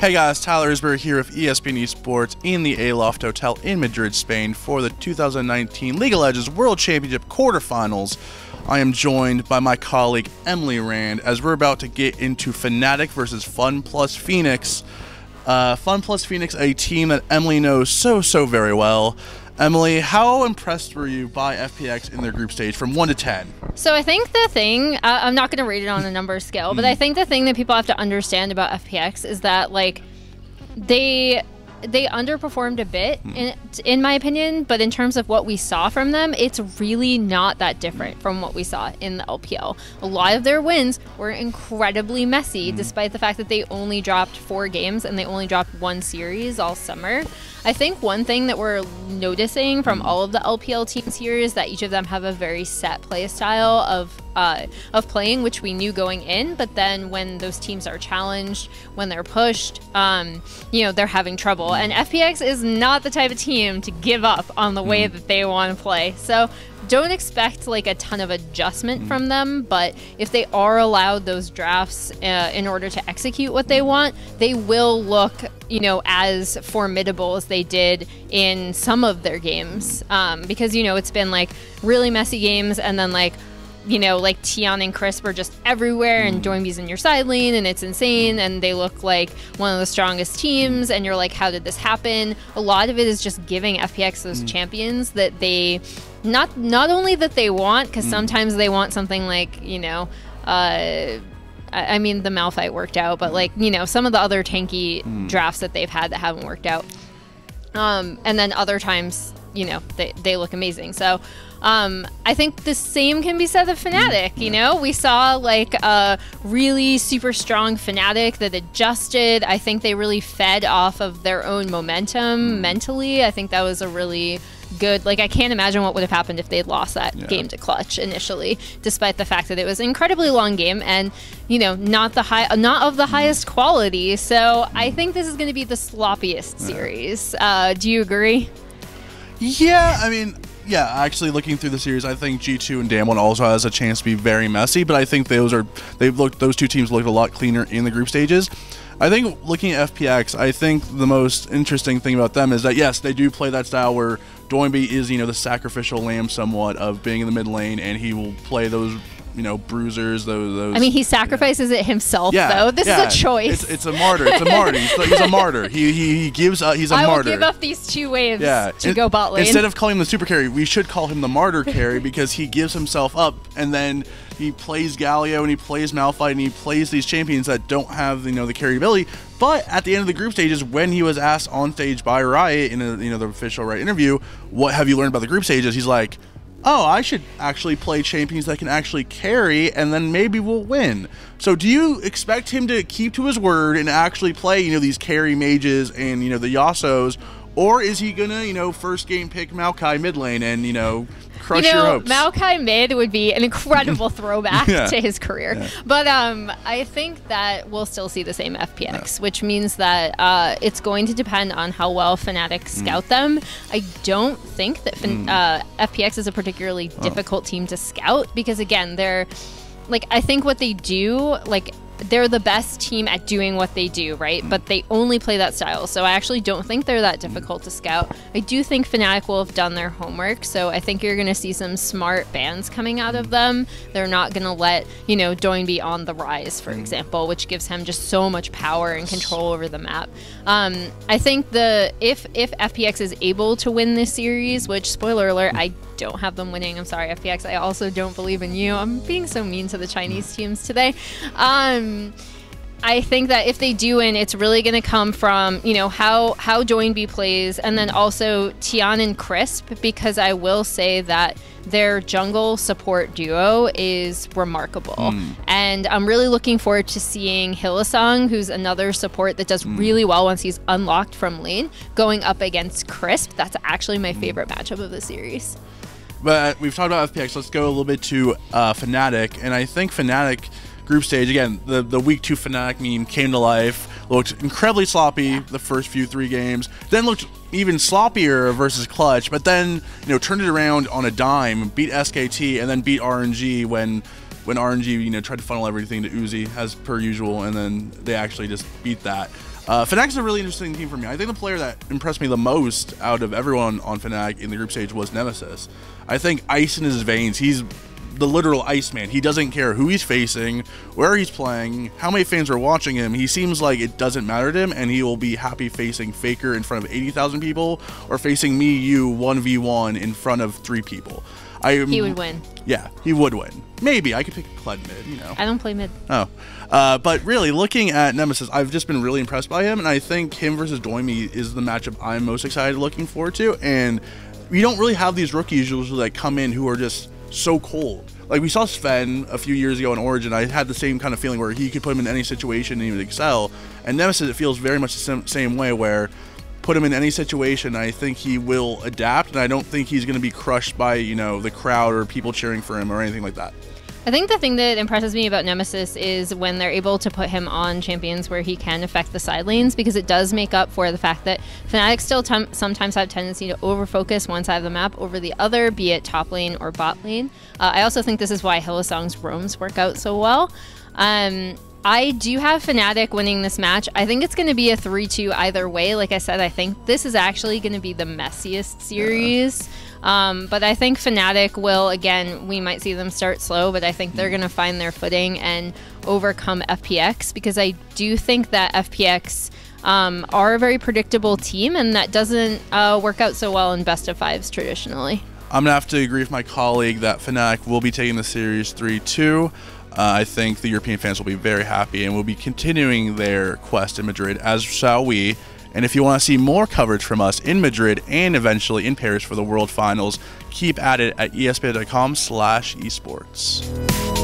Hey guys, Tyler Isberg here with ESPN Esports in the Aloft Hotel in Madrid, Spain for the 2019 League of Legends World Championship quarterfinals. I am joined by my colleague Emily Rand as we're about to get into Fnatic versus FunPlus Phoenix. FunPlus Phoenix, a team that Emily knows so very well. Emily, how impressed were you by FPX in their group stage from 1 to 10? So I think the thing, I'm not going to rate it on a number scale, but I think the thing that people have to understand about FPX is that, like, they underperformed a bit, in my opinion, but in terms of what we saw from them, it's really not that different from what we saw in the LPL. A lot of their wins were incredibly messy, despite the fact that they only dropped 4 games and they only dropped 1 series all summer. I think one thing that we're noticing from all of the LPL teams here is that each of them have a very set play style of playing, which we knew going in, but then when those teams are challenged, when they're pushed, you know, they're having trouble. And FPX is not the type of team to give up on the way that they want to play. So don't expect like a ton of adjustment from them, but if they are allowed those drafts in order to execute what they want, they will look, you know, as formidable as they did in some of their games. Because, you know, it's been like really messy games, and then like, you know, like Tian and Crisp are just everywhere, and Doinby's in your side lane, and it's insane, and they look like one of the strongest teams, and you're like, how did this happen? A lot of it is just giving FPX those champions that they, not only that they want, because sometimes they want something like, you know, I mean, the Malphite worked out, but like, you know, some of the other tanky drafts that they've had that haven't worked out. And then other times, you know, they look amazing. So I think the same can be said of Fnatic. You know, we saw like a really super strong Fnatic that adjusted. I think they really fed off of their own momentum mentally. I think that was a really good, like, I can't imagine what would have happened if they'd lost that game to Clutch initially, despite the fact that it was an incredibly long game and, you know, not of the highest quality. So I think this is going to be the sloppiest series. Do you agree? Yeah, I mean, yeah, actually looking through the series, I think G2 and Damwon also has a chance to be very messy, but I think those two teams looked a lot cleaner in the group stages. I think looking at FPX, I think the most interesting thing about them is that, yes, they do play that style where Doinby is, you know, the sacrificial lamb somewhat of being in the mid lane, and he will play those, you know, bruisers, those. I mean, he sacrifices it himself, though. This is a choice. It's a martyr. It's a martyr. He's a martyr. He gives. He's a martyr. I will give up these 2 waves to go bot lane. Instead of calling him the super carry, we should call him the martyr carry, because he gives himself up, and then he plays Galio and he plays Malphite and he plays these champions that don't have, you know, the carry ability. But at the end of the group stages, when he was asked on stage by Riot in a, you know, the official Riot interview, what have you learned about the group stages? He's like, oh, I should actually play champions that can actually carry, and then maybe we'll win. So do you expect him to keep to his word and actually play, you know, these carry mages and, you know, the Yasuos, or is he gonna, you know, first game pick Maokai mid lane and, you know, crush your hopes? Maokai mid would be an incredible throwback to his career. But I think that we'll still see the same FPX, which means that it's going to depend on how well Fnatic scout them. I don't think that FPX is a particularly difficult team to scout, because again, they're like, I think what they do, like, they're the best team at doing what they do, right? But they only play that style. So I actually don't think they're that difficult to scout. I do think Fnatic will have done their homework. So I think you're going to see some smart bans coming out of them. They're not going to let, you know, Doinby on the rise, for example, which gives him just so much power and control over the map. I think if FPX is able to win this series, which, spoiler alert, I don't have them winning. I'm sorry, FPX. I also don't believe in you. I'm being so mean to the Chinese teams today. I think that if they do win, it's really going to come from, you know, how Doinby plays, and then also Tian and Crisp, because I will say that their jungle support duo is remarkable. And I'm really looking forward to seeing Hylissang, who's another support that does really well once he's unlocked from lane, going up against Crisp. That's actually my favorite matchup of the series. But we've talked about FPX. Let's go a little bit to Fnatic, and I think Fnatic group stage, again, the week 2 Fnatic meme came to life. Looked incredibly sloppy the first 3 games, then looked even sloppier versus Clutch, but then, you know, turned it around on a dime, beat SKT, and then beat RNG when RNG, you know, tried to funnel everything to Uzi as per usual, and then they actually just beat that. Fnatic is a really interesting team for me. I think the player that impressed me the most out of everyone on Fnatic in the group stage was Nemesis. I think ice in his veins. He's the literal Iceman. He doesn't care who he's facing, where he's playing, how many fans are watching him. He seems like it doesn't matter to him, and he will be happy facing Faker in front of 80,000 people or facing me, you, 1v1 in front of 3 people. He would win. Yeah, he would win. Maybe. I could pick Kled mid, you know. I don't play mid. Oh. But really, looking at Nemesis, I've just been really impressed by him, and I think him versus Doimi is the matchup I'm most excited looking forward to. And we don't really have these rookies usually that come in who are just so cold. Like, we saw Sven a few years ago in Origin. I had the same kind of feeling where he could put him in any situation and he would excel. And Nemesis, it feels very much the same way, where put him in any situation, I think he will adapt, and I don't think he's going to be crushed by, you know, the crowd or people cheering for him or anything like that. I think the thing that impresses me about Nemesis is when they're able to put him on champions where he can affect the side lanes, because it does make up for the fact that Fnatic still sometimes have tendency to overfocus one side of the map over the other, be it top lane or bot lane. I also think this is why Hylissang's roams work out so well. I do have Fnatic winning this match. I think it's going to be a 3-2 either way. Like I said, I think this is actually going to be the messiest series. But I think Fnatic will, again, we might see them start slow, but I think they're going to find their footing and overcome FPX, because I do think that FPX are a very predictable team, and that doesn't work out so well in best of fives traditionally. I'm going to have to agree with my colleague that Fnatic will be taking the series 3-2. I think the European fans will be very happy and will be continuing their quest in Madrid, as shall we. And if you want to see more coverage from us in Madrid and eventually in Paris for the World Finals, keep at it at espn.com/esports.